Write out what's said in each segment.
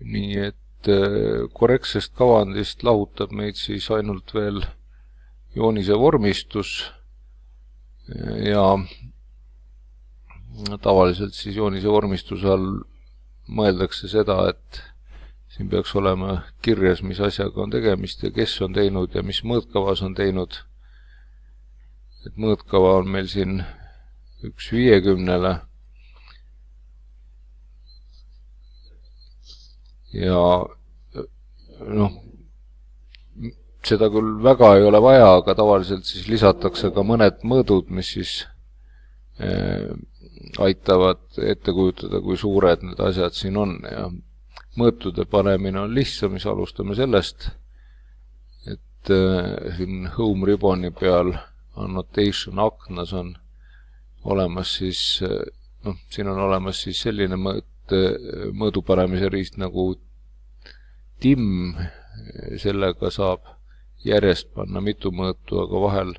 Nii et korrektsest kavandist lahutab meid siis ainult veel joonise vormistus ja tavaliselt siis joonise vormistuse all mõeldakse seda, et siin peaks olema kirjas, mis asjaga on tegemist ja kes on teinud ja mis mõõtkavas on teinud. Et mõõtkava on meil siin 1/50 ja seda küll väga ei ole vaja, aga tavaliselt siis lisatakse ka mõned mõõdud, mis siis aitavad ette kujutada, kui suured need asjad siin on ja mõõtude panemine on lihtsam, mis alustame sellest, et siin home ribboni peal annotation aknas on olemas siis, siin on olemas siis selline mõõdu panemise riist nagu TIM, sellega saab järjest panna mitu mõõtu, aga vahel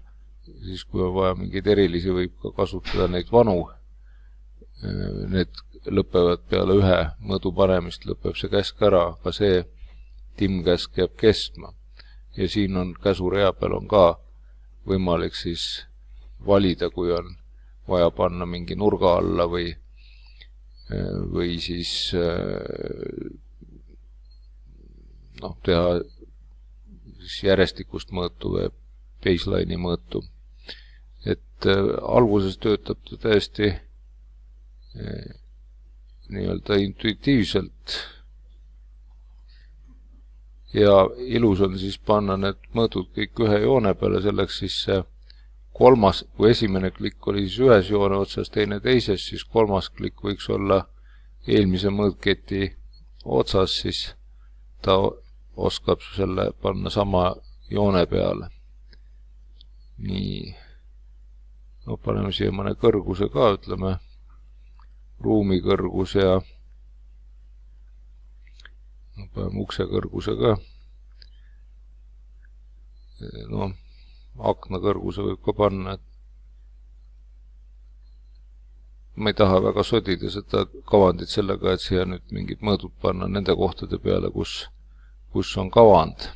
siis, kui on vaja mingeid erilisi, võib ka kasutada neid vanu. Need lõpevad peale ühe mõõdu panemist, lõpeb see käsk ära, aga see TIM-käsk jääb kestma. Ja siin on käsurea peal on ka võimalik siis valida, kui on vaja panna mingi nurga alla või siis teha siis järjestikust mõõtu või baseline'i mõõtu. Et alguses töötab ta täiesti nii-öelda intuitiivselt ja ilus on siis panna need mõõdud kõik ühe joone peale, selleks siis see kolmas, kui esimene klikk oli siis ühes joone otsas, teine teises, siis kolmas klikk võiks olla eelmise mõõtketi otsas, siis ta oskab selle panna sama joone peale. Nii, paneme siia mõne kõrguse ka, ütleme ruumi kõrgus ja paneme ukse kõrguse ka. Akna kõrguse võib ka panna, et ma ei taha väga sodida seda kavandit sellega, et siia nüüd mingid mõõdud panna nende kohtade peale, kus on kavand.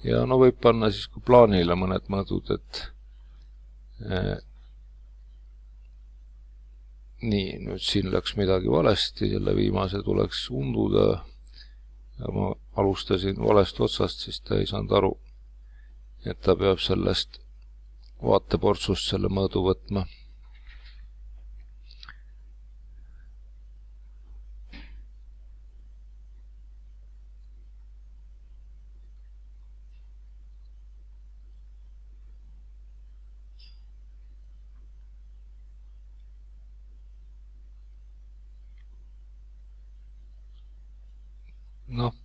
Ja võib panna siis ka plaanile mõned mõõdud, et nii, nüüd siin läks midagi valesti, selle viimase tuleks unduda ja ma alustasin valest otsast, siis ta ei saanud aru, et ta peab sellest vaateportsust selle mõõdu võtma.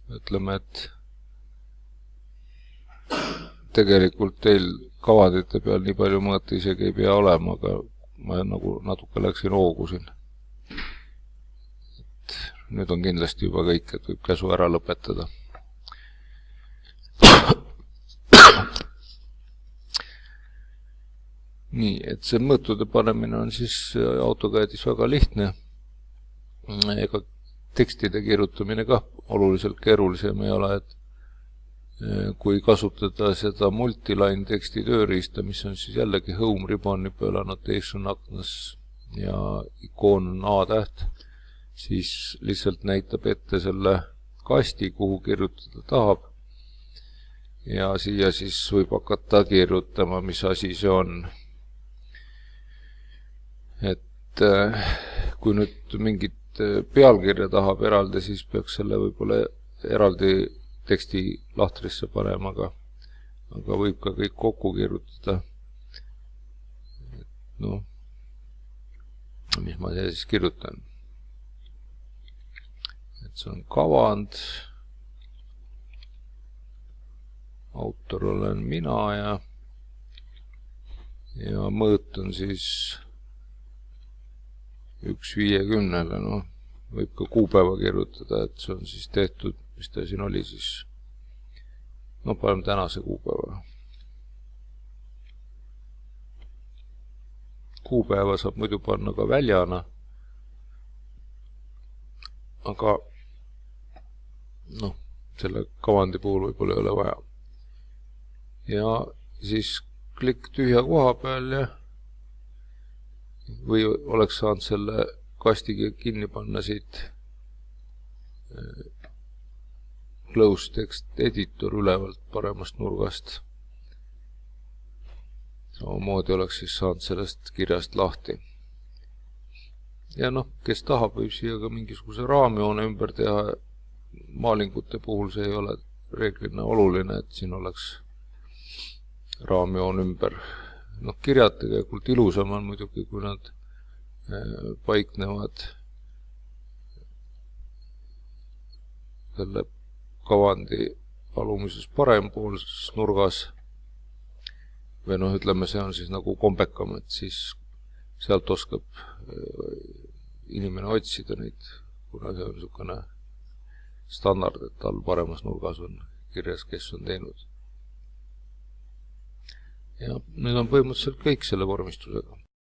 Ütleme, et tegelikult teil kavandite peal nii palju mõõte isegi ei pea olema, aga ma nagu natuke läksin hoogu siin. Et nüüd on kindlasti juba kõik, et võib käsu ära lõpetada. Nii, et see mõõtude panemine on siis AutoCADis väga lihtne. Ega tekstide kirjutamine ka oluliselt keerulisem ei ole, et kui kasutada seda multiline teksti tööriista, mis on siis jällegi home ribboni peal annotation aknas ja ikoon on A-täht, siis lihtsalt näitab ette selle kasti, kuhu kirjutada tahab ja siia siis võib hakata kirjutama, mis asi see on. Et kui nüüd mingit pealkirja tahab eraldi, siis peaks selle võib-olla eraldi teksti lahtrisse panema, aga võib ka kõik kokku kirjutada. Mis ma siia siis kirjutan? Et see on kavand, autor olen mina ja mõõt on siis 1/50, võib ka kuupäeva kirjutada, et see on siis tehtud, mis ta siin oli siis, paneme tänase kuupäeva. Kuupäeva saab muidu panna ka väljana, aga noh, selle kavandi puhul võib-olla ei ole vaja. Ja siis klikk tühja koha peal ja või oleks saanud selle kastiga kinni panna siit close text editor ülevalt paremast nurgast. Samamoodi oleks siis saanud sellest kirjast lahti. Ja noh, kes tahab, võib siia ka mingisuguse raamjoone ümber teha. Maalingute puhul see ei ole reeglina oluline, et siin oleks raamjoon ümber. Noh, kirjad tegelikult ilusam on muidugi, kui nad paiknevad selle kavandi alumises parempoolses nurgas. Või noh, ütleme, see on siis nagu kombekam, et siis sealt oskab inimene otsida neid, kuna see on niisugune standard, et all paremas nurgas on kirjas, kes on teinud. Ja nüüd on põhimõtteliselt kõik selle vormistusega.